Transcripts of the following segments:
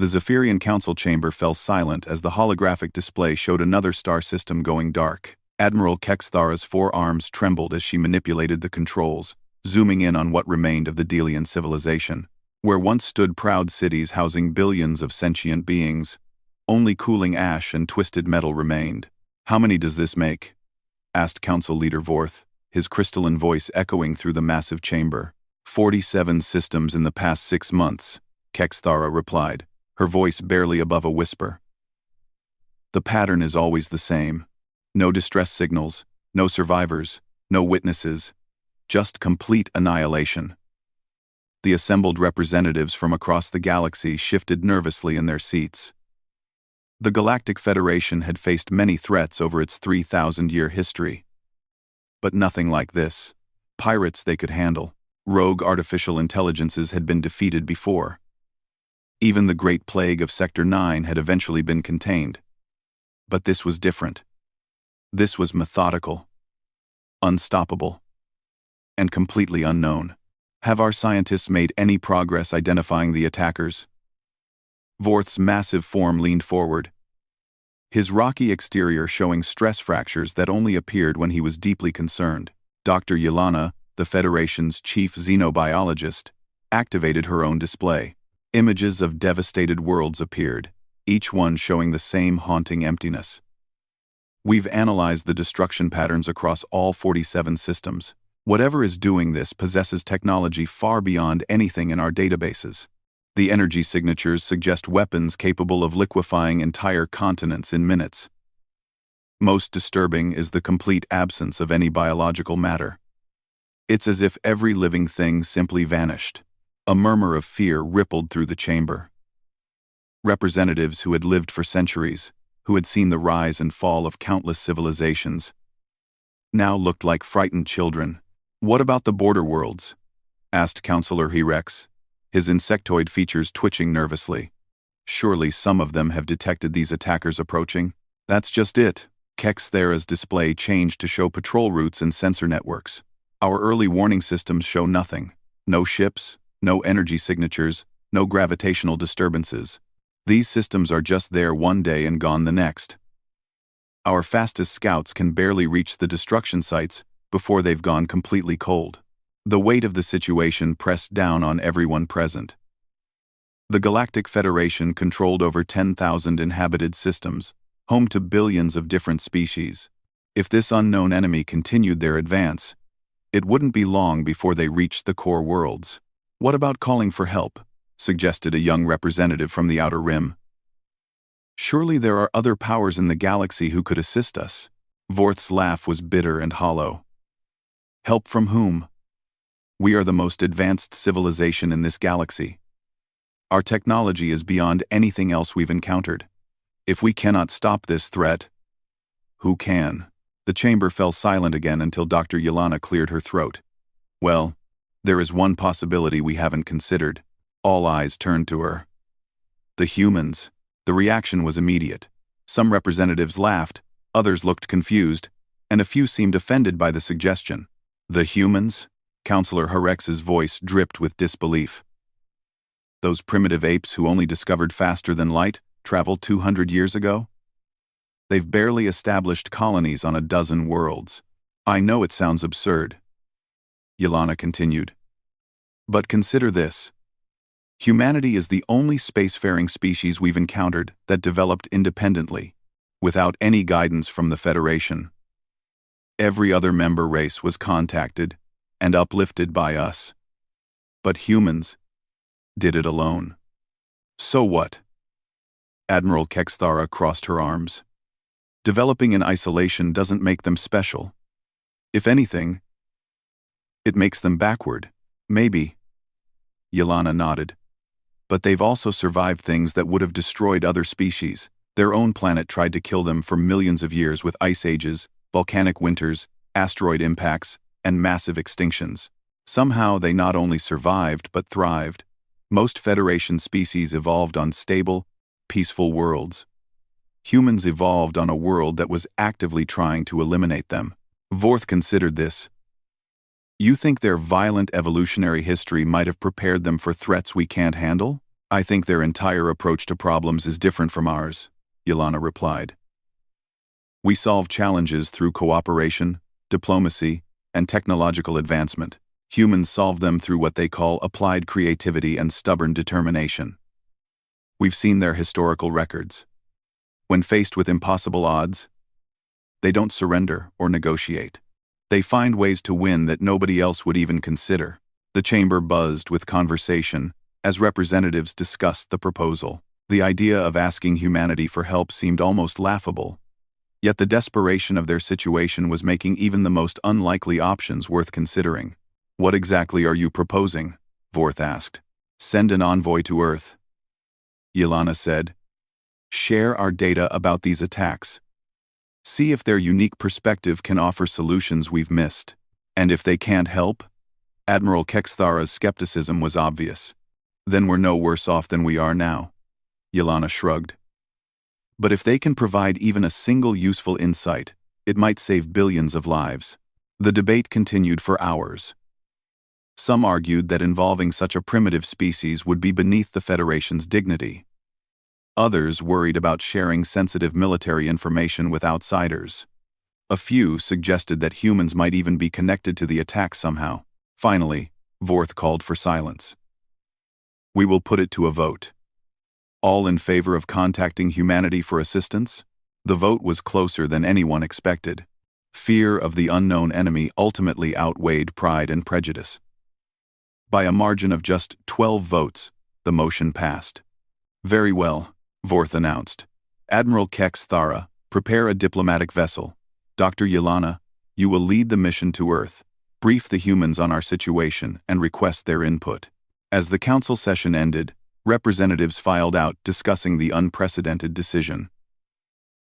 The Zephyrian Council chamber fell silent as the holographic display showed another star system going dark. Admiral Kexthara's forearms trembled as she manipulated the controls, zooming in on what remained of the Delian civilization. Where once stood proud cities housing billions of sentient beings, only cooling ash and twisted metal remained. "How many does this make?" asked Council Leader Vorth, his crystalline voice echoing through the massive chamber. 47 systems in the past 6 months, Kexthara replied, her voice barely above a whisper. The pattern is always the same. No distress signals, no survivors, no witnesses, just complete annihilation. The assembled representatives from across the galaxy shifted nervously in their seats. The Galactic Federation had faced many threats over its 3,000-year history. But nothing like this. Pirates they could handle. Rogue artificial intelligences had been defeated before. Even the Great Plague of Sector 9 had eventually been contained. But this was different. This was methodical, unstoppable, and completely unknown. Have our scientists made any progress identifying the attackers? Vorth's massive form leaned forward, his rocky exterior showing stress fractures that only appeared when he was deeply concerned. Dr. Yelana, the Federation's chief xenobiologist, activated her own display. Images of devastated worlds appeared, each one showing the same haunting emptiness. We've analyzed the destruction patterns across all 47 systems. Whatever is doing this possesses technology far beyond anything in our databases. The energy signatures suggest weapons capable of liquefying entire continents in minutes. Most disturbing is the complete absence of any biological matter. It's as if every living thing simply vanished. A murmur of fear rippled through the chamber. Representatives who had lived for centuries, who had seen the rise and fall of countless civilizations, now looked like frightened children. "What about the border worlds?" asked Councillor Herex, his insectoid features twitching nervously. "Surely some of them have detected these attackers approaching." "That's just it." Kexthara's display changed to show patrol routes and sensor networks. "Our early warning systems show nothing. No ships, no energy signatures, no gravitational disturbances. These systems are just there one day and gone the next. Our fastest scouts can barely reach the destruction sites before they've gone completely cold." The weight of the situation pressed down on everyone present. The Galactic Federation controlled over 10,000 inhabited systems, home to billions of different species. If this unknown enemy continued their advance, it wouldn't be long before they reached the core worlds. "What about calling for help?" suggested a young representative from the Outer Rim. "Surely there are other powers in the galaxy who could assist us." Vorth's laugh was bitter and hollow. "Help from whom? We are the most advanced civilization in this galaxy. Our technology is beyond anything else we've encountered. If we cannot stop this threat, who can?" The chamber fell silent again until Dr. Yelana cleared her throat. "Well, there is one possibility we haven't considered." All eyes turned to her. "The humans." The reaction was immediate. Some representatives laughed, others looked confused, and a few seemed offended by the suggestion. "The humans?" Councillor Herex's voice dripped with disbelief. "Those primitive apes who only discovered faster than light traveled 200 years ago? They've barely established colonies on a dozen worlds. I know it sounds absurd," Yelana continued. "But consider this. Humanity is the only spacefaring species we've encountered that developed independently, without any guidance from the Federation. Every other member race was contacted and uplifted by us. But humans did it alone. So what?" Admiral Kexthara crossed her arms. "Developing in isolation doesn't make them special. If anything, it makes them backward." "Maybe," Yelana nodded. "But they've also survived things that would have destroyed other species. Their own planet tried to kill them for millions of years with ice ages, volcanic winters, asteroid impacts, and massive extinctions. Somehow they not only survived but thrived. Most Federation species evolved on stable, peaceful worlds. Humans evolved on a world that was actively trying to eliminate them." Vorth considered this. "You think their violent evolutionary history might have prepared them for threats we can't handle?" I think their entire approach to problems is different from ours, Yelana replied. We solve challenges through cooperation, diplomacy, and technological advancement. Humans solve them through what they call applied creativity and stubborn determination. We've seen their historical records. When faced with impossible odds, they don't surrender or negotiate. They find ways to win that nobody else would even consider. The chamber buzzed with conversation as representatives discussed the proposal. The idea of asking humanity for help seemed almost laughable. Yet the desperation of their situation was making even the most unlikely options worth considering. What exactly are you proposing? Vorth asked. Send an envoy to Earth, Yelana said. Share our data about these attacks. See if their unique perspective can offer solutions we've missed. And if they can't help? Admiral Kexthara's skepticism was obvious. Then we're no worse off than we are now. Yelana shrugged. But if they can provide even a single useful insight, it might save billions of lives. The debate continued for hours. Some argued that involving such a primitive species would be beneath the Federation's dignity. Others worried about sharing sensitive military information with outsiders. A few suggested that humans might even be connected to the attack somehow. Finally, Vorth called for silence. We will put it to a vote. All in favor of contacting humanity for assistance? The vote was closer than anyone expected. Fear of the unknown enemy ultimately outweighed pride and prejudice. By a margin of just 12 votes, the motion passed. Very well, Vorth announced. Admiral Kexthara, prepare a diplomatic vessel. Dr. Yelana, you will lead the mission to Earth, brief the humans on our situation, and request their input. As the council session ended, representatives filed out discussing the unprecedented decision.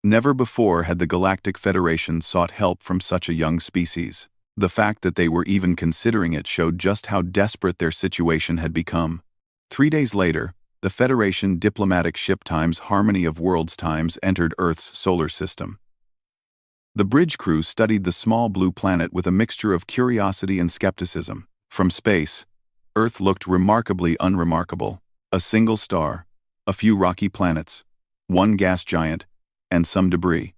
Never before had the Galactic Federation sought help from such a young species. The fact that they were even considering it showed just how desperate their situation had become. 3 days later, the Federation diplomatic ship Harmony of Worlds entered Earth's solar system. The bridge crew studied the small blue planet with a mixture of curiosity and skepticism. From space, Earth looked remarkably unremarkable. A single star, a few rocky planets, one gas giant, and some debris.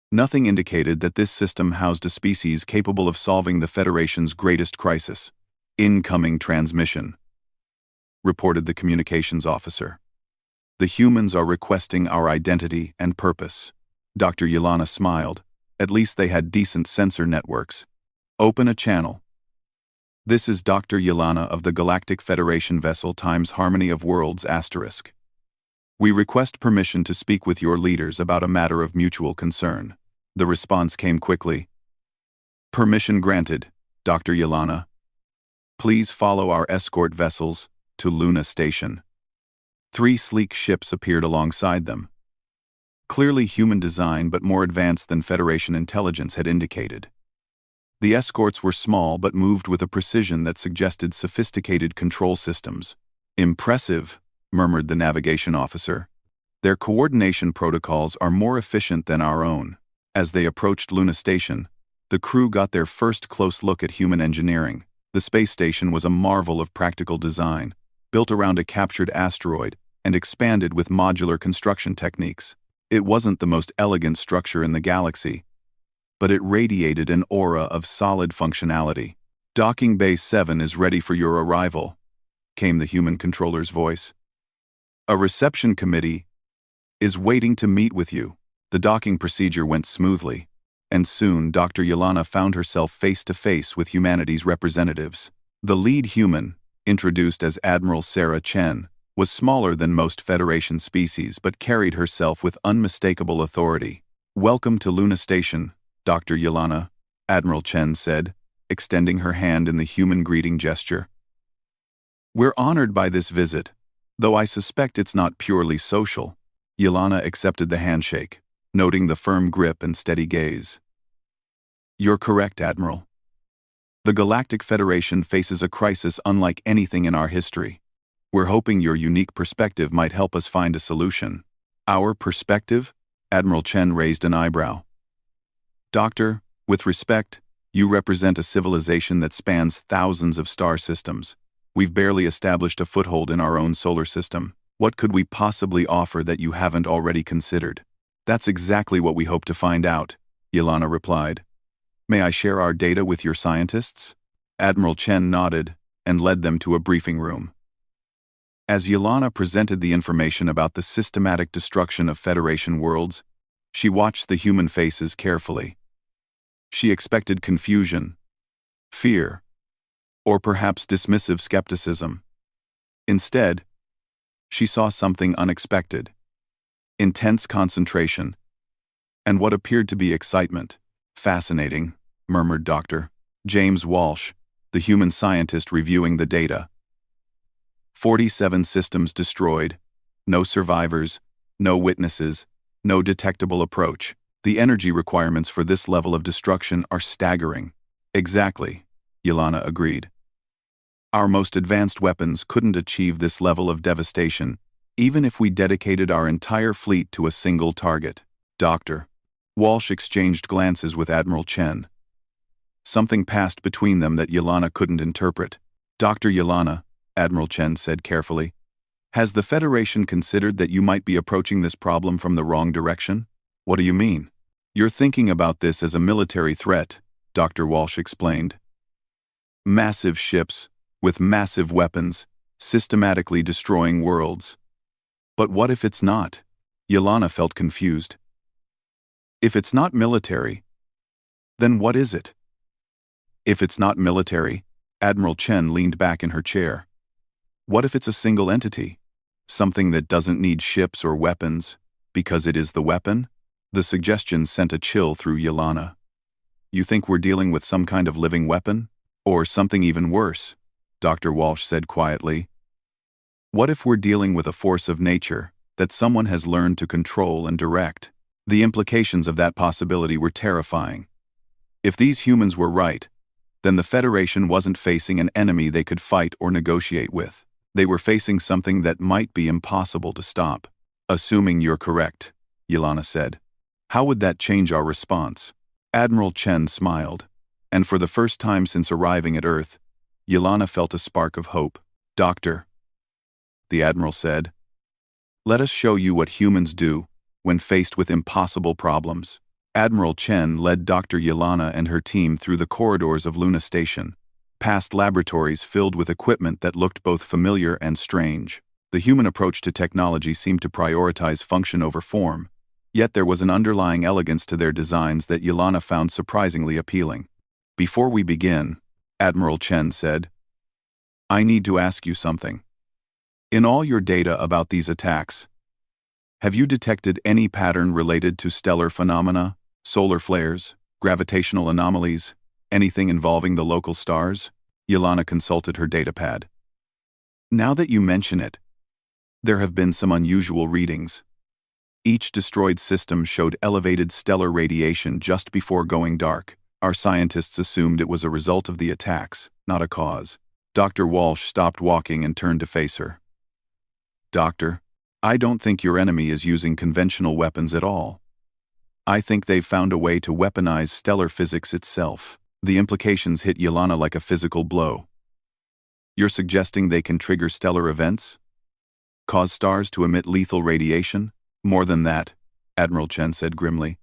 Nothing indicated that this system housed a species capable of solving the Federation's greatest crisis. Incoming transmission, reported the communications officer. The humans are requesting our identity and purpose. Dr. Yelana smiled. At least they had decent sensor networks. Open a channel. This is Dr. Yelana of the Galactic Federation vessel Harmony of Worlds *. We request permission to speak with your leaders about a matter of mutual concern. The response came quickly. Permission granted, Dr. Yelana. Please follow our escort vessels to Luna Station. 3 sleek ships appeared alongside them. Clearly human design but more advanced than Federation intelligence had indicated. The escorts were small but moved with a precision that suggested sophisticated control systems. Impressive, murmured the navigation officer. Their coordination protocols are more efficient than our own. As they approached Luna Station, the crew got their first close look at human engineering. The space station was a marvel of practical design, built around a captured asteroid and expanded with modular construction techniques. It wasn't the most elegant structure in the galaxy, but it radiated an aura of solid functionality. Docking Bay 7 is ready for your arrival, came the human controller's voice. A reception committee is waiting to meet with you. The docking procedure went smoothly, and soon Dr. Yelana found herself face to face with humanity's representatives. The lead human, introduced as Admiral Sarah Chen, was smaller than most Federation species but carried herself with unmistakable authority. Welcome to Luna Station, Dr. Yelana, Admiral Chen said, extending her hand in the human greeting gesture. We're honored by this visit, though I suspect it's not purely social. Yelana accepted the handshake, noting the firm grip and steady gaze. You're correct, Admiral. The Galactic Federation faces a crisis unlike anything in our history. We're hoping your unique perspective might help us find a solution. Our perspective? Admiral Chen raised an eyebrow. Doctor, with respect, you represent a civilization that spans thousands of star systems. We've barely established a foothold in our own solar system. What could we possibly offer that you haven't already considered? That's exactly what we hope to find out, Yelana replied. May I share our data with your scientists? Admiral Chen nodded and led them to a briefing room. As Yelana presented the information about the systematic destruction of Federation worlds, she watched the human faces carefully. She expected confusion, fear, or perhaps dismissive skepticism. Instead, she saw something unexpected: intense concentration, and what appeared to be excitement. Fascinating, murmured Dr. James Walsh, the human scientist reviewing the data. 47 systems destroyed, no survivors, no witnesses, no detectable approach. The energy requirements for this level of destruction are staggering. Exactly, Yelana agreed. Our most advanced weapons couldn't achieve this level of devastation, even if we dedicated our entire fleet to a single target. Dr. Walsh exchanged glances with Admiral Chen. Something passed between them that Yelana couldn't interpret. Dr. Yelana, Admiral Chen said carefully, has the Federation considered that you might be approaching this problem from the wrong direction? What do you mean? You're thinking about this as a military threat, Dr. Walsh explained. Massive ships, with massive weapons, systematically destroying worlds. But what if it's not? Yelana felt confused. If it's not military, then what is it? If it's not military, Admiral Chen leaned back in her chair. What if it's a single entity? Something that doesn't need ships or weapons, because it is the weapon? The suggestion sent a chill through Yelana. You think we're dealing with some kind of living weapon? Or something even worse? Dr. Walsh said quietly. What if we're dealing with a force of nature that someone has learned to control and direct? The implications of that possibility were terrifying. If these humans were right, then the Federation wasn't facing an enemy they could fight or negotiate with. They were facing something that might be impossible to stop. Assuming you're correct, Yelana said. How would that change our response? Admiral Chen smiled, and for the first time since arriving at Earth, Yelana felt a spark of hope. Doctor, the Admiral said, let us show you what humans do when faced with impossible problems. Admiral Chen led Dr. Yelana and her team through the corridors of Luna Station, past laboratories filled with equipment that looked both familiar and strange. The human approach to technology seemed to prioritize function over form, yet there was an underlying elegance to their designs that Yelana found surprisingly appealing. Before we begin, Admiral Chen said, I need to ask you something. In all your data about these attacks, have you detected any pattern related to stellar phenomena, solar flares, gravitational anomalies, anything involving the local stars? Yelana consulted her datapad. Now that you mention it, there have been some unusual readings. Each destroyed system showed elevated stellar radiation just before going dark. Our scientists assumed it was a result of the attacks, not a cause. Dr. Walsh stopped walking and turned to face her. Doctor, I don't think your enemy is using conventional weapons at all. I think they've found a way to weaponize stellar physics itself. The implications hit Yelana like a physical blow. You're suggesting they can trigger stellar events? Cause stars to emit lethal radiation? More than that, Admiral Chen said grimly.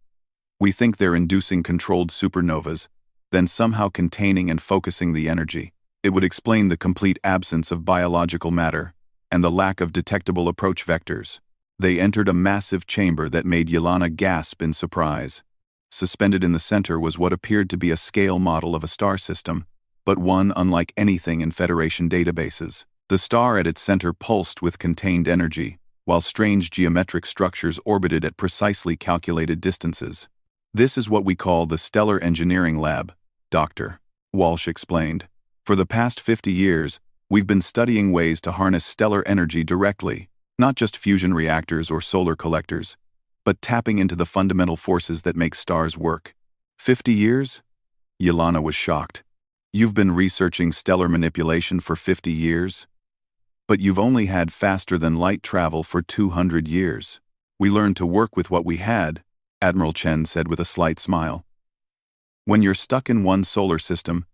We think they're inducing controlled supernovas, then somehow containing and focusing the energy. It would explain the complete absence of biological matter and the lack of detectable approach vectors. They entered a massive chamber that made Yelana gasp in surprise. Suspended in the center was what appeared to be a scale model of a star system, but one unlike anything in Federation databases. The star at its center pulsed with contained energy, while strange geometric structures orbited at precisely calculated distances. This is what we call the Stellar Engineering Lab, Dr. Walsh explained. For the past 50 years, we've been studying ways to harness stellar energy directly, not just fusion reactors or solar collectors, but tapping into the fundamental forces that make stars work. 50 years? Yelana was shocked. You've been researching stellar manipulation for 50 years? But you've only had faster-than-light travel for 200 years. We learned to work with what we had, Admiral Chen said with a slight smile. When you're stuck in one solar system,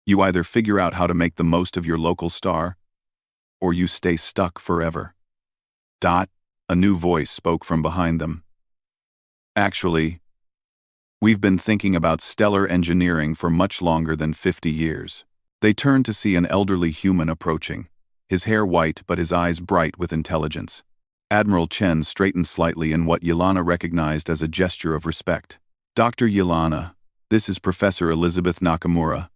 You either figure out how to make the most of your local star, or you stay stuck forever. Dot, a new voice spoke from behind them. Actually, we've been thinking about stellar engineering for much longer than 50 years. They turned to see an elderly human approaching, his hair white but his eyes bright with intelligence. Admiral Chen straightened slightly in what Yelena recognized as a gesture of respect. Dr. Yelena, this is Professor Elizabeth Nakamura,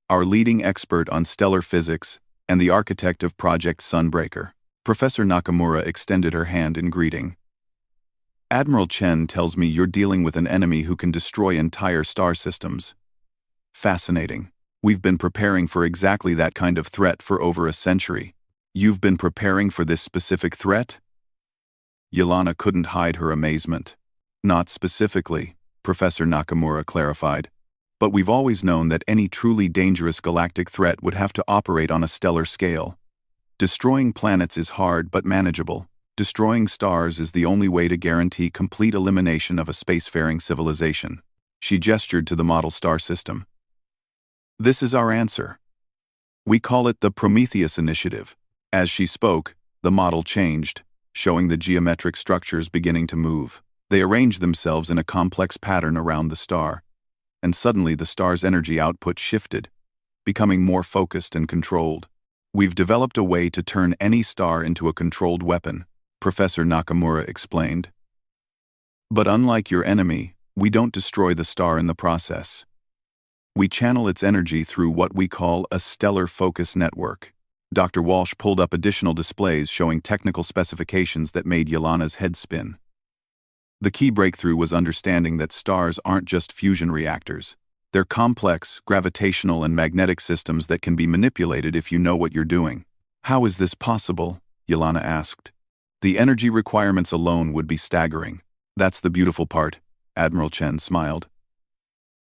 our leading expert on stellar physics and the architect of Project Sunbreaker. Professor Nakamura extended her hand in greeting. Admiral Chen tells me you're dealing with an enemy who can destroy entire star systems. Fascinating. We've been preparing for exactly that kind of threat for over a century. You've been preparing for this specific threat? Yelena couldn't hide her amazement. Not specifically, Professor Nakamura clarified. But we've always known that any truly dangerous galactic threat would have to operate on a stellar scale. Destroying planets is hard but manageable. Destroying stars is the only way to guarantee complete elimination of a spacefaring civilization. She gestured to the model star system. This is our answer. We call it the Prometheus Initiative. As she spoke, the model changed, showing the geometric structures beginning to move. They arranged themselves in a complex pattern around the star, and suddenly the star's energy output shifted, becoming more focused and controlled. We've developed a way to turn any star into a controlled weapon, Professor Nakamura explained. But unlike your enemy, we don't destroy the star in the process. We channel its energy through what we call a stellar focus network. Dr. Walsh pulled up additional displays showing technical specifications that made Yelena's head spin. The key breakthrough was understanding that stars aren't just fusion reactors. They're complex, gravitational and magnetic systems that can be manipulated if you know what you're doing. How is this possible? Yelena asked. The energy requirements alone would be staggering. That's the beautiful part, Admiral Chen smiled.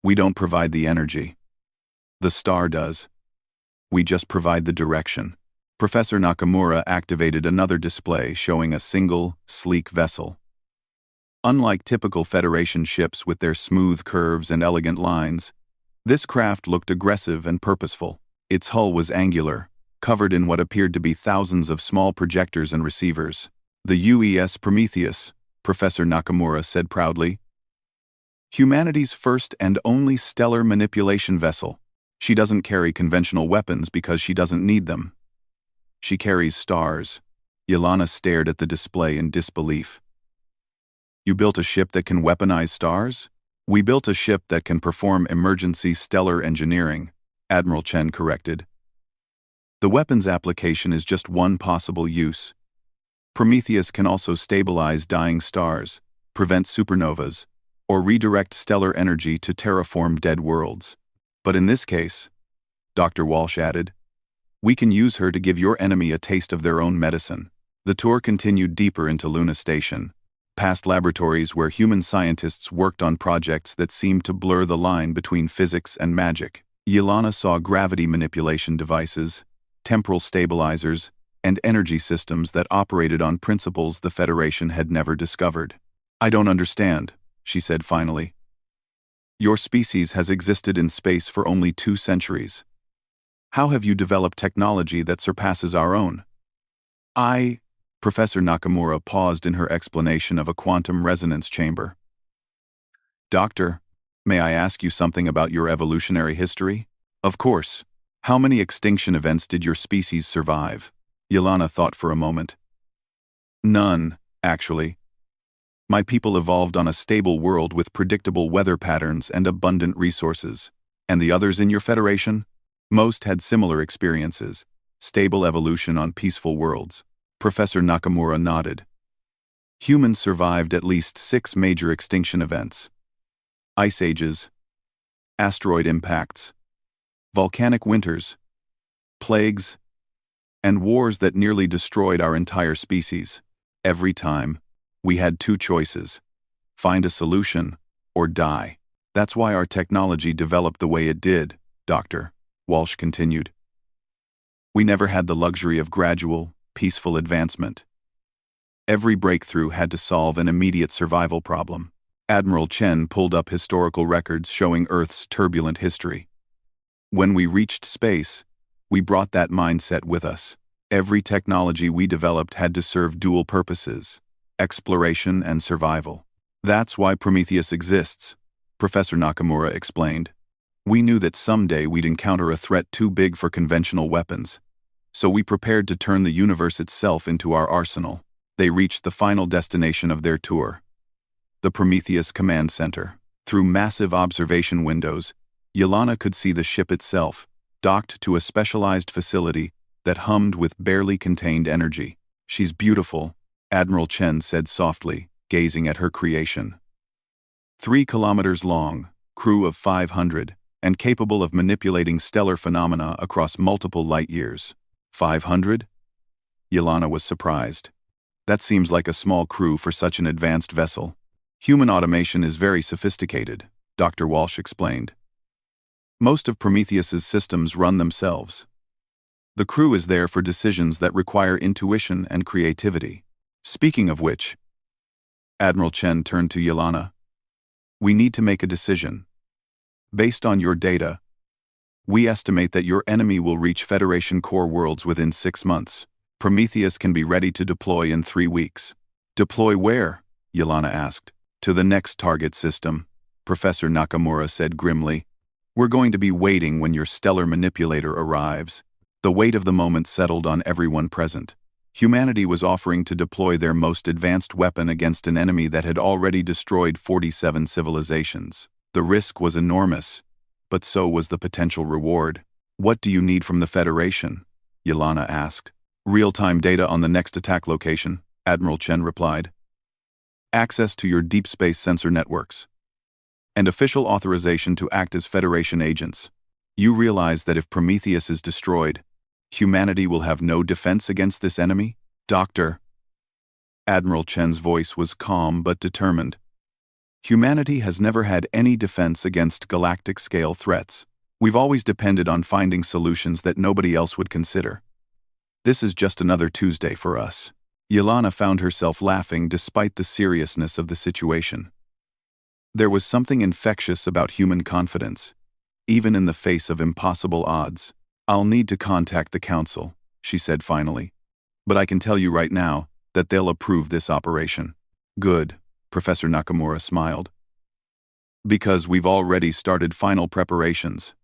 We don't provide the energy. The star does. We just provide the direction. Professor Nakamura activated another display showing a single, sleek vessel. Unlike typical Federation ships with their smooth curves and elegant lines, this craft looked aggressive and purposeful. Its hull was angular, covered in what appeared to be thousands of small projectors and receivers. The UES Prometheus, Professor Nakamura said proudly. Humanity's first and only stellar manipulation vessel. She doesn't carry conventional weapons because she doesn't need them. She carries stars. Yelena stared at the display in disbelief. You built a ship that can weaponize stars? We built a ship that can perform emergency stellar engineering, Admiral Chen corrected. The weapons application is just one possible use. Prometheus can also stabilize dying stars, prevent supernovas, or redirect stellar energy to terraform dead worlds. But in this case, Dr. Walsh added, we can use her to give your enemy a taste of their own medicine. The tour continued deeper into Luna Station, past laboratories where human scientists worked on projects that seemed to blur the line between physics and magic. Yelena saw gravity manipulation devices, temporal stabilizers, and energy systems that operated on principles the Federation had never discovered. I don't understand, she said finally. Your species has existed in space for only 2 centuries. How have you developed technology that surpasses our own? Professor Nakamura paused in her explanation of a quantum resonance chamber. Doctor, may I ask you something about your evolutionary history? Of course. How many extinction events did your species survive? Yelena thought for a moment. None, actually. My people evolved on a stable world with predictable weather patterns and abundant resources. And the others in your Federation? Most had similar experiences, stable evolution on peaceful worlds. Professor Nakamura nodded. Humans survived at least 6 major extinction events. Ice ages, asteroid impacts, volcanic winters, plagues, and wars that nearly destroyed our entire species. Every time, we had 2 choices: find a solution or die. That's why our technology developed the way it did, Dr. Walsh continued. We never had the luxury of gradual, peaceful advancement. Every breakthrough had to solve an immediate survival problem. Admiral Chen pulled up historical records showing Earth's turbulent history. When we reached space, we brought that mindset with us. Every technology we developed had to serve dual purposes: exploration and survival. That's why Prometheus exists, Professor Nakamura explained. We knew that someday we'd encounter a threat too big for conventional weapons, so we prepared to turn the universe itself into our arsenal. They reached the final destination of their tour, the Prometheus Command Center. Through massive observation windows, Yelena could see the ship itself, docked to a specialized facility that hummed with barely contained energy. "She's beautiful," Admiral Chen said softly, gazing at her creation. 3 kilometers long, crew of 500, and capable of manipulating stellar phenomena across multiple light years. 500? Yelena was surprised. That seems like a small crew for such an advanced vessel. Human automation is very sophisticated, Dr. Walsh explained. Most of Prometheus's systems run themselves. The crew is there for decisions that require intuition and creativity. Speaking of which, Admiral Chen turned to Yelena. We need to make a decision. Based on your data, we estimate that your enemy will reach Federation core worlds within 6 months. Prometheus can be ready to deploy in 3 weeks. Deploy where? Yelena asked. To the next target system, Professor Nakamura said grimly. We're going to be waiting when your stellar manipulator arrives. The weight of the moment settled on everyone present. Humanity was offering to deploy their most advanced weapon against an enemy that had already destroyed 47 civilizations. The risk was enormous, but so was the potential reward. What do you need from the Federation? Yelena asked. Real-time data on the next attack location, Admiral Chen replied. Access to your deep space sensor networks. And official authorization to act as Federation agents. You realize that if Prometheus is destroyed, humanity will have no defense against this enemy? Doctor. Admiral Chen's voice was calm but determined. Humanity has never had any defense against galactic-scale threats. We've always depended on finding solutions that nobody else would consider. This is just another Tuesday for us. Yelena found herself laughing despite the seriousness of the situation. There was something infectious about human confidence, even in the face of impossible odds. I'll need to contact the Council, she said finally. But I can tell you right now that they'll approve this operation. Good, Professor Nakamura smiled. Because we've already started final preparations.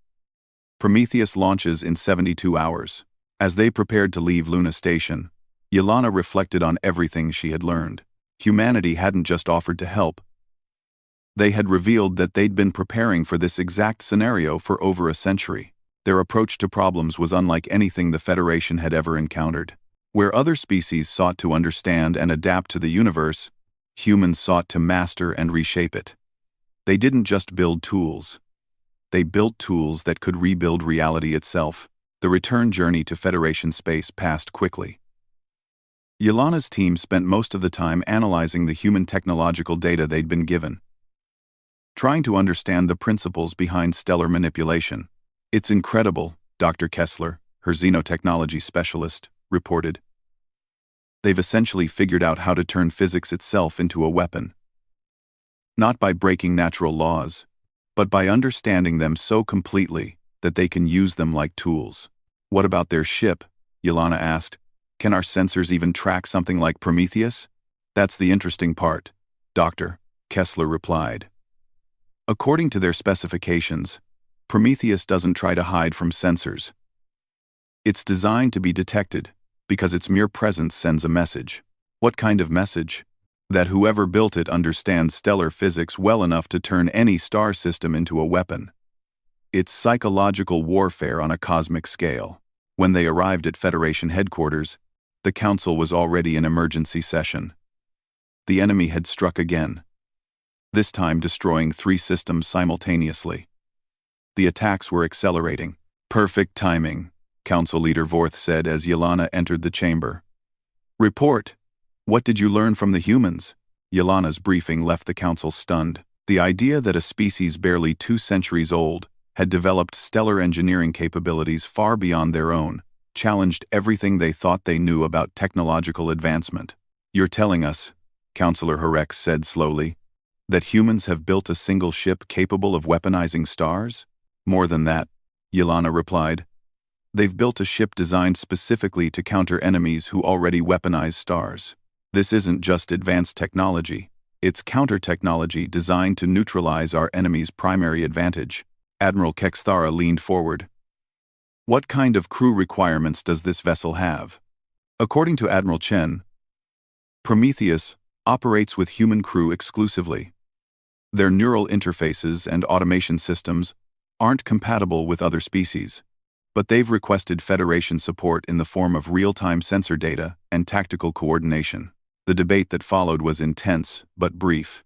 Prometheus launches in 72 hours. As they prepared to leave Luna Station, Yelena reflected on everything she had learned. Humanity hadn't just offered to help. They had revealed that they'd been preparing for this exact scenario for over a century. Their approach to problems was unlike anything the Federation had ever encountered. Where other species sought to understand and adapt to the universe, humans sought to master and reshape it. They didn't just build tools. They built tools that could rebuild reality itself. The return journey to Federation space passed quickly. Yelena's team spent most of the time analyzing the human technological data they'd been given, trying to understand the principles behind stellar manipulation. It's incredible, Dr. Kessler, her xenotechnology specialist, reported. They've essentially figured out how to turn physics itself into a weapon. Not by breaking natural laws, but by understanding them so completely that they can use them like tools. What about their ship? Yelena asked. Can our sensors even track something like Prometheus? That's the interesting part, Dr. Kessler replied. According to their specifications, Prometheus doesn't try to hide from sensors. It's designed to be detected because its mere presence sends a message. What kind of message? That whoever built it understands stellar physics well enough to turn any star system into a weapon. It's psychological warfare on a cosmic scale. When they arrived at Federation headquarters, the Council was already in emergency session. The enemy had struck again, this time destroying 3 systems simultaneously. The attacks were accelerating. Perfect timing, Council Leader Vorth said as Yelena entered the chamber. Report. What did you learn from the humans? Yelena's briefing left the Council stunned. The idea that a species barely 2 centuries old had developed stellar engineering capabilities far beyond their own challenged everything they thought they knew about technological advancement. You're telling us, Counselor Horex said slowly, that humans have built a single ship capable of weaponizing stars? More than that, Yelena replied. They've built a ship designed specifically to counter enemies who already weaponize stars. This isn't just advanced technology. It's counter-technology designed to neutralize our enemy's primary advantage. Admiral Kexthara leaned forward. What kind of crew requirements does this vessel have? According to Admiral Chen, Prometheus operates with human crew exclusively. Their neural interfaces and automation systems aren't compatible with other species, but they've requested Federation support in the form of real-time sensor data and tactical coordination. The debate that followed was intense but brief.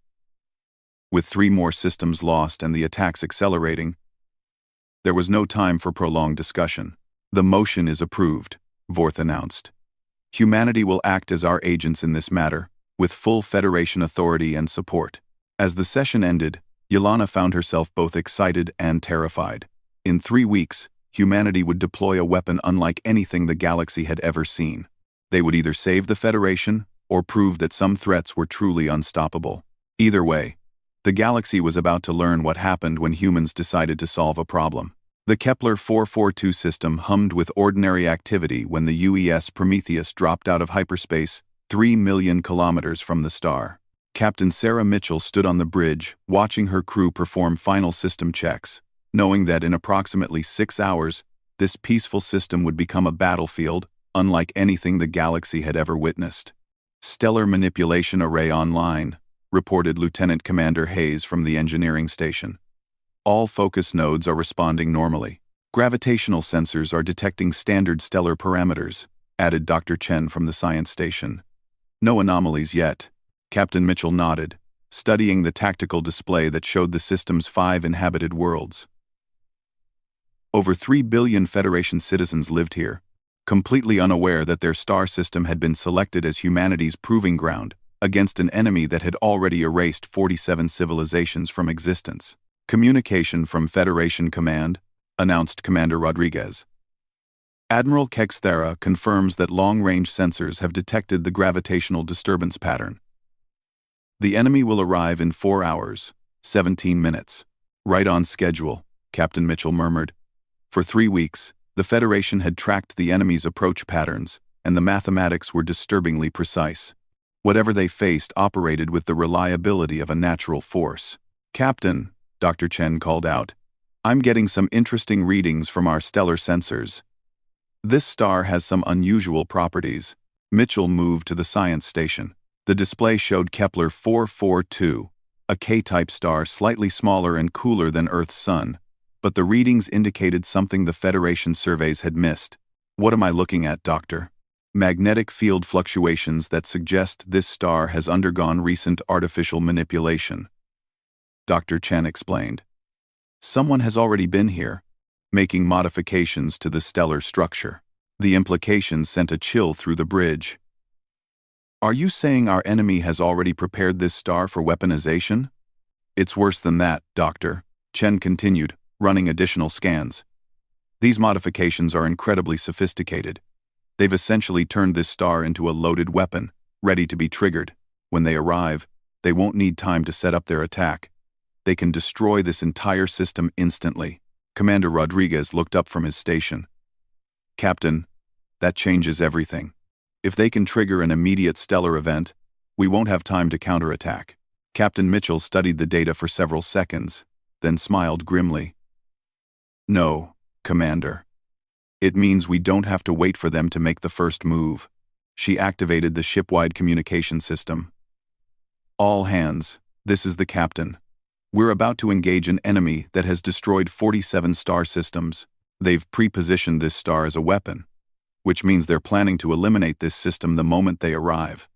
With 3 more systems lost and the attacks accelerating, there was no time for prolonged discussion. The motion is approved, Vorth announced. Humanity will act as our agents in this matter, with full Federation authority and support. As the session ended, Yelena found herself both excited and terrified. In 3 weeks, humanity would deploy a weapon unlike anything the galaxy had ever seen. They would either save the Federation or prove that some threats were truly unstoppable. Either way, the galaxy was about to learn what happened when humans decided to solve a problem. The Kepler 442 system hummed with ordinary activity when the UES Prometheus dropped out of hyperspace 3 million kilometers from the star. Captain Sarah Mitchell stood on the bridge, watching her crew perform final system checks, knowing that in approximately 6 hours, this peaceful system would become a battlefield unlike anything the galaxy had ever witnessed. Stellar Manipulation Array Online, reported Lieutenant Commander Hayes from the engineering station. All focus nodes are responding normally. Gravitational sensors are detecting standard stellar parameters, added Dr. Chen from the science station. No anomalies yet. Captain Mitchell nodded, studying the tactical display that showed the system's 5 inhabited worlds. Over 3 billion Federation citizens lived here, completely unaware that their star system had been selected as humanity's proving ground against an enemy that had already erased 47 civilizations from existence. Communication from Federation Command, announced Commander Rodriguez. Admiral Kexthara confirms that long-range sensors have detected the gravitational disturbance pattern. The enemy will arrive in 4 hours, 17 minutes. Right on schedule, Captain Mitchell murmured. For 3 weeks, the Federation had tracked the enemy's approach patterns, and the mathematics were disturbingly precise. Whatever they faced operated with the reliability of a natural force. Captain, Dr. Chen called out, I'm getting some interesting readings from our stellar sensors. This star has some unusual properties. Mitchell moved to the science station. The display showed Kepler 442, a K-type star slightly smaller and cooler than Earth's sun, but the readings indicated something the Federation surveys had missed. What am I looking at, Doctor? Magnetic field fluctuations that suggest this star has undergone recent artificial manipulation. Dr. Chen explained. Someone has already been here, making modifications to the stellar structure. The implications sent a chill through the bridge. Are you saying our enemy has already prepared this star for weaponization? It's worse than that, Doctor, Chen continued, running additional scans. These modifications are incredibly sophisticated. They've essentially turned this star into a loaded weapon, ready to be triggered. When they arrive, they won't need time to set up their attack. They can destroy this entire system instantly. Commander Rodriguez looked up from his station. Captain, that changes everything. If they can trigger an immediate stellar event, we won't have time to counterattack. Captain Mitchell studied the data for several seconds, then smiled grimly. No, Commander. It means we don't have to wait for them to make the first move. She activated the ship-wide communication system. All hands, this is the captain. We're about to engage an enemy that has destroyed 47 star systems. They've pre-positioned this star as a weapon, which means they're planning to eliminate this system the moment they arrive.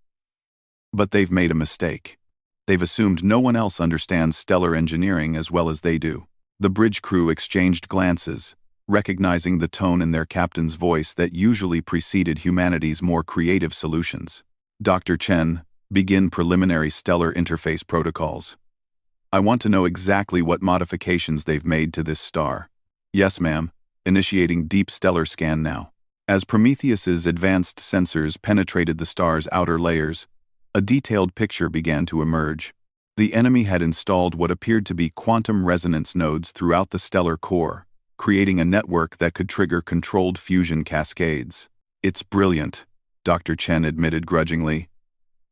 But they've made a mistake. They've assumed no one else understands stellar engineering as well as they do. The bridge crew exchanged glances, recognizing the tone in their captain's voice that usually preceded humanity's more creative solutions. Dr. Chen, begin preliminary stellar interface protocols. I want to know exactly what modifications they've made to this star. Yes, ma'am. Initiating deep stellar scan now. As Prometheus's advanced sensors penetrated the star's outer layers, a detailed picture began to emerge. The enemy had installed what appeared to be quantum resonance nodes throughout the stellar core, creating a network that could trigger controlled fusion cascades. It's brilliant, Dr. Chen admitted grudgingly.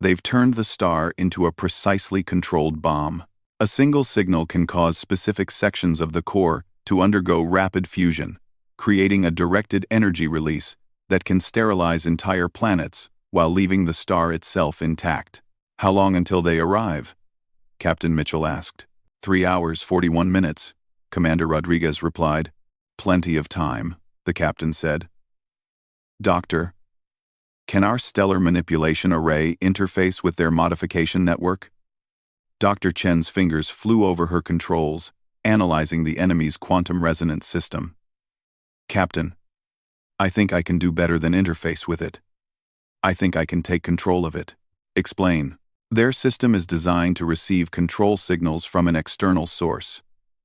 They've turned the star into a precisely controlled bomb. A single signal can cause specific sections of the core to undergo rapid fusion, creating a directed energy release that can sterilize entire planets while leaving the star itself intact. How long until they arrive? Captain Mitchell asked. 3 hours, 41 minutes, Commander Rodriguez replied. Plenty of time, the captain said. Doctor, can our stellar manipulation array interface with their modification network? Dr. Chen's fingers flew over her controls, analyzing the enemy's quantum resonance system. Captain, I think I can do better than interface with it. I think I can take control of it. Explain. Their system is designed to receive control signals from an external source.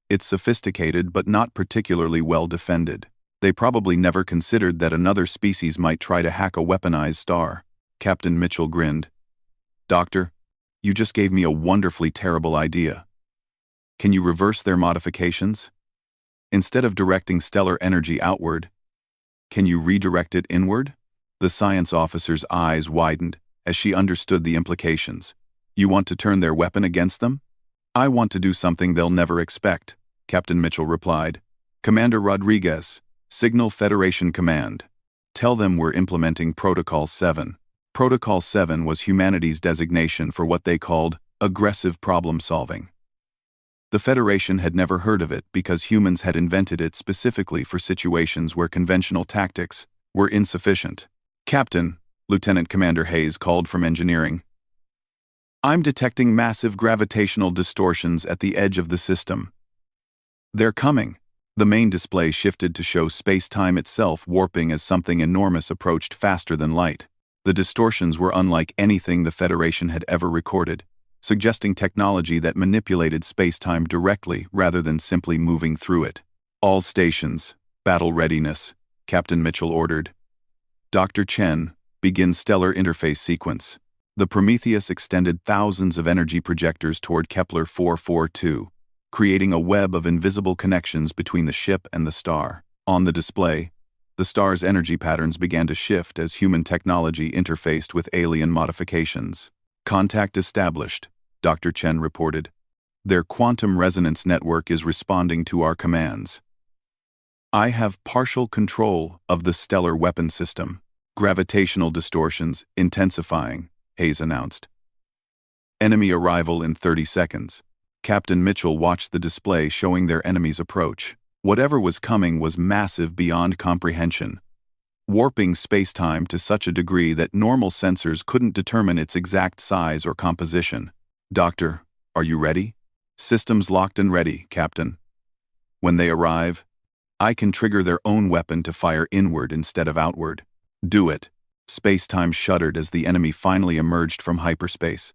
It's sophisticated but not particularly well defended. They probably never considered that another species might try to hack a weaponized star. Captain Mitchell grinned. Doctor, you just gave me a wonderfully terrible idea. Can you reverse their modifications? Instead of directing stellar energy outward, can you redirect it inward? The science officer's eyes widened as she understood the implications. You want to turn their weapon against them? I want to do something they'll never expect, Captain Mitchell replied. Commander Rodriguez, signal Federation Command. Tell them we're implementing Protocol 7. Protocol 7 was humanity's designation for what they called aggressive problem-solving. The Federation had never heard of it because humans had invented it specifically for situations where conventional tactics were insufficient. Captain, Lieutenant Commander Hayes called from engineering. I'm detecting massive gravitational distortions at the edge of the system. They're coming. The main display shifted to show space-time itself warping as something enormous approached faster than light. The distortions were unlike anything the Federation had ever recorded, suggesting technology that manipulated space-time directly rather than simply moving through it. All stations, battle readiness, Captain Mitchell ordered. Dr. Chen, begin stellar interface sequence. The Prometheus extended thousands of energy projectors toward Kepler 442, creating a web of invisible connections between the ship and the star. On the display, the star's energy patterns began to shift as human technology interfaced with alien modifications. Contact established, Dr. Chen reported. Their quantum resonance network is responding to our commands. I have partial control of the stellar weapon system. Gravitational distortions intensifying, Hayes announced. Enemy arrival in 30 seconds. Captain Mitchell watched the display showing their enemy's approach. Whatever was coming was massive beyond comprehension, warping space-time to such a degree that normal sensors couldn't determine its exact size or composition. Doctor, are you ready? Systems locked and ready, Captain. When they arrive, I can trigger their own weapon to fire inward instead of outward. Do it. Space-time shuddered as the enemy finally emerged from hyperspace.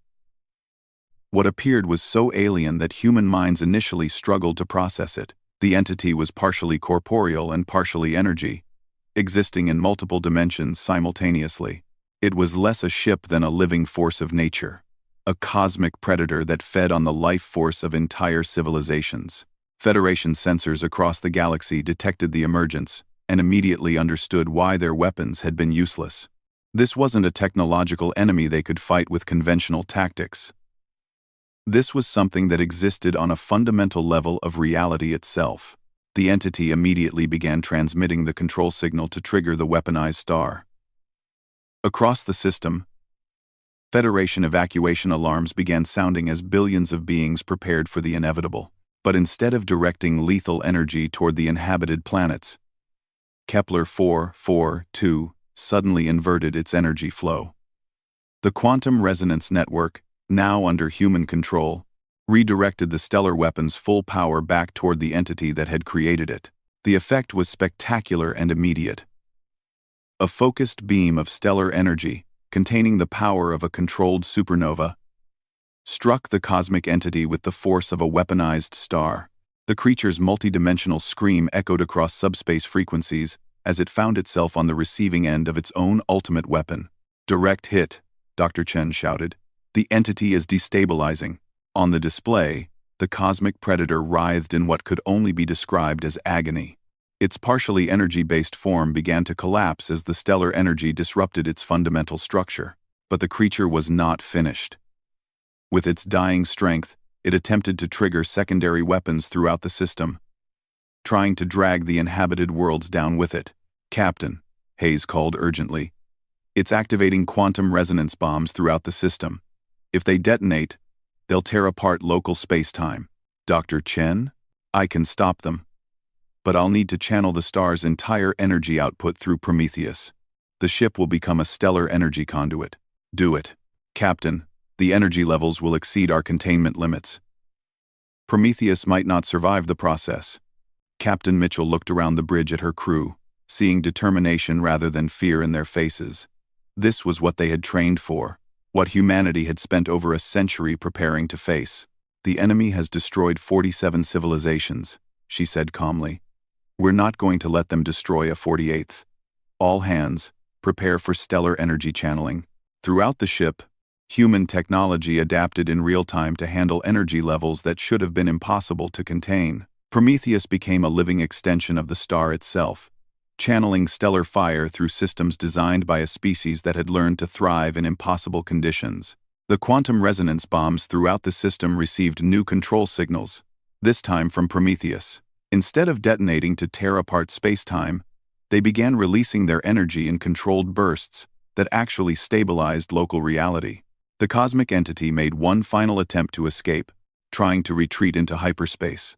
What appeared was so alien that human minds initially struggled to process it. The entity was partially corporeal and partially energy, existing in multiple dimensions simultaneously. It was less a ship than a living force of nature, a cosmic predator that fed on the life force of entire civilizations. Federation sensors across the galaxy detected the emergence and immediately understood why their weapons had been useless. This wasn't a technological enemy they could fight with conventional tactics. This was something that existed on a fundamental level of reality itself. The entity immediately began transmitting the control signal to trigger the weaponized star. Across the system, Federation evacuation alarms began sounding as billions of beings prepared for the inevitable. But instead of directing lethal energy toward the inhabited planets, Kepler 442 suddenly inverted its energy flow. The quantum resonance network, now under human control, redirected the stellar weapon's full power back toward the entity that had created it. The effect was spectacular and immediate. A focused beam of stellar energy, containing the power of a controlled supernova, struck the cosmic entity with the force of a weaponized star. The creature's multidimensional scream echoed across subspace frequencies as it found itself on the receiving end of its own ultimate weapon. Direct hit, Dr. Chen shouted. The entity is destabilizing. On the display, the cosmic predator writhed in what could only be described as agony. Its partially energy-based form began to collapse as the stellar energy disrupted its fundamental structure. But the creature was not finished. With its dying strength, it attempted to trigger secondary weapons throughout the system, trying to drag the inhabited worlds down with it. "Captain," Hayes called urgently. "It's activating quantum resonance bombs throughout the system. If they detonate, they'll tear apart local space-time." "Dr. Chen? I can stop them. But I'll need to channel the star's entire energy output through Prometheus. The ship will become a stellar energy conduit." "Do it." "Captain, the energy levels will exceed our containment limits. Prometheus might not survive the process." Captain Mitchell looked around the bridge at her crew, seeing determination rather than fear in their faces. This was what they had trained for, what humanity had spent over a century preparing to face. "The enemy has destroyed 47 civilizations," she said calmly. "We're not going to let them destroy a 48th. All hands, prepare for stellar energy channeling." Throughout the ship, human technology adapted in real time to handle energy levels that should have been impossible to contain. Prometheus became a living extension of the star itself, channeling stellar fire through systems designed by a species that had learned to thrive in impossible conditions. The quantum resonance bombs throughout the system received new control signals, this time from Prometheus. Instead of detonating to tear apart space-time, they began releasing their energy in controlled bursts that actually stabilized local reality. The cosmic entity made one final attempt to escape, trying to retreat into hyperspace.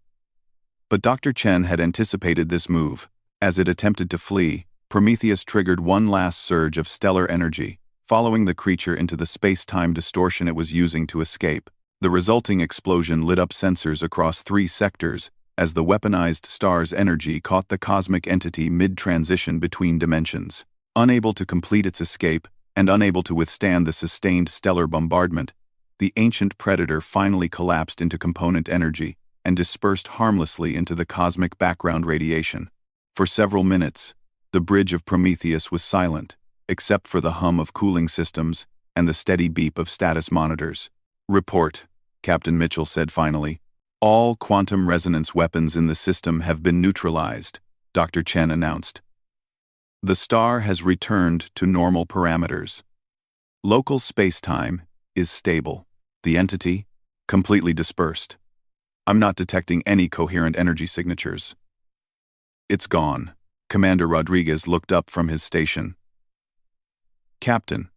But Dr. Chen had anticipated this move. As it attempted to flee, Prometheus triggered one last surge of stellar energy, following the creature into the space-time distortion it was using to escape. The resulting explosion lit up sensors across 3 sectors, as the weaponized star's energy caught the cosmic entity mid-transition between dimensions. Unable to complete its escape, and unable to withstand the sustained stellar bombardment, the ancient predator finally collapsed into component energy and dispersed harmlessly into the cosmic background radiation. For several minutes, the bridge of Prometheus was silent, except for the hum of cooling systems and the steady beep of status monitors. "Report," Captain Mitchell said finally. "All quantum resonance weapons in the system have been neutralized," Dr. Chen announced. "The star has returned to normal parameters. Local space-time is stable. The entity, completely dispersed. I'm not detecting any coherent energy signatures." "It's gone." Commander Rodriguez looked up from his station. "Captain,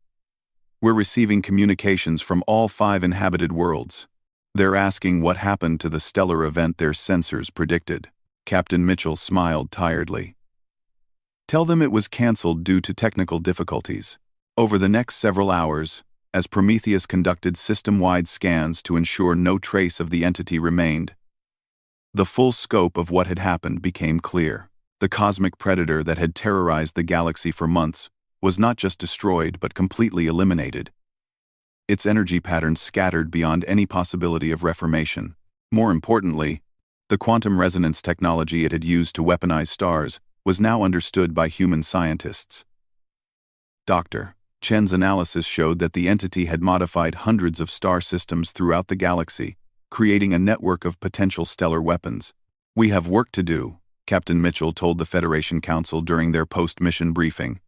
we're receiving communications from all 5 inhabited worlds. They're asking what happened to the stellar event their sensors predicted." Captain Mitchell smiled tiredly. "Tell them it was cancelled due to technical difficulties." Over the next several hours, as Prometheus conducted system-wide scans to ensure no trace of the entity remained, the full scope of what had happened became clear. The cosmic predator that had terrorized the galaxy for months was not just destroyed but completely eliminated. Its energy patterns scattered beyond any possibility of reformation. More importantly, the quantum resonance technology it had used to weaponize stars was now understood by human scientists. Dr. Chen's analysis showed that the entity had modified hundreds of star systems throughout the galaxy, creating a network of potential stellar weapons. "We have work to do," Captain Mitchell told the Federation Council during their post-mission briefing.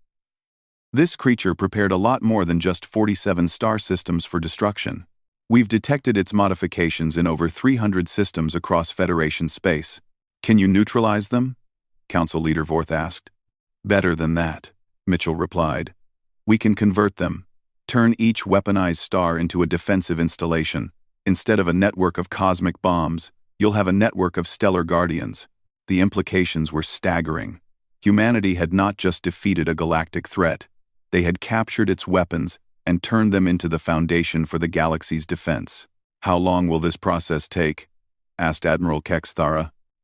"This creature prepared a lot more than just 47 star systems for destruction. We've detected its modifications in over 300 systems across Federation space. Can you neutralize them?" Council Leader Vorth asked. "Better than that," Mitchell replied. "We can convert them, turn each weaponized star into a defensive installation. Instead of a network of cosmic bombs, you'll have a network of stellar guardians." The implications were staggering. Humanity had not just defeated a galactic threat, they had captured its weapons and turned them into the foundation for the galaxy's defense. "How long will this process take?" asked Admiral Kex.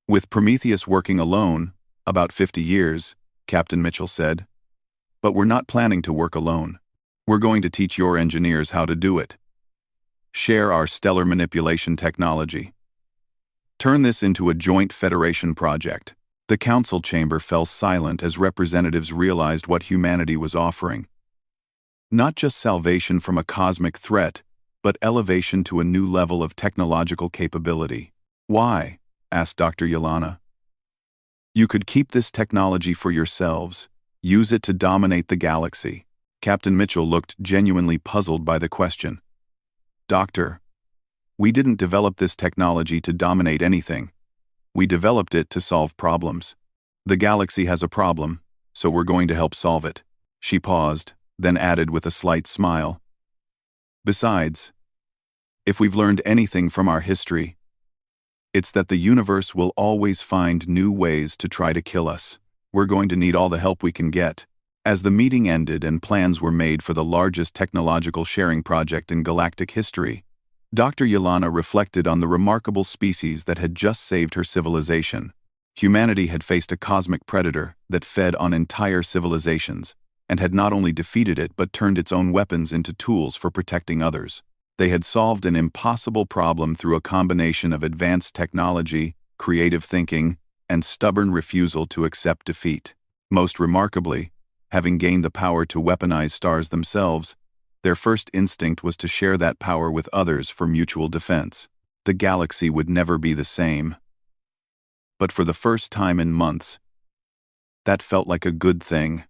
"With Prometheus working alone, about 50 years, Captain Mitchell said. "But we're not planning to work alone. We're going to teach your engineers how to do it. Share our stellar manipulation technology. Turn this into a joint Federation project." The council chamber fell silent as representatives realized what humanity was offering. Not just salvation from a cosmic threat, but elevation to a new level of technological capability. "Why?" asked Dr. Yelena. You could keep this technology for yourselves. Use it to dominate the galaxy. Captain Mitchell looked genuinely puzzled by the question. Doctor, we didn't develop this technology to dominate anything. We developed it to solve problems. The galaxy has a problem, so we're going to help solve it. She paused, then added with a slight smile. Besides, if we've learned anything from our history, it's that the universe will always find new ways to try to kill us. We're going to need all the help we can get. As the meeting ended and plans were made for the largest technological sharing project in galactic history, Dr. Yelena reflected on the remarkable species that had just saved her civilization. Humanity had faced a cosmic predator that fed on entire civilizations, and had not only defeated it but turned its own weapons into tools for protecting others. They had solved an impossible problem through a combination of advanced technology, creative thinking, and stubborn refusal to accept defeat. Most remarkably, having gained the power to weaponize stars themselves, their first instinct was to share that power with others for mutual defense. The galaxy would never be the same. But for the first time in months, that felt like a good thing.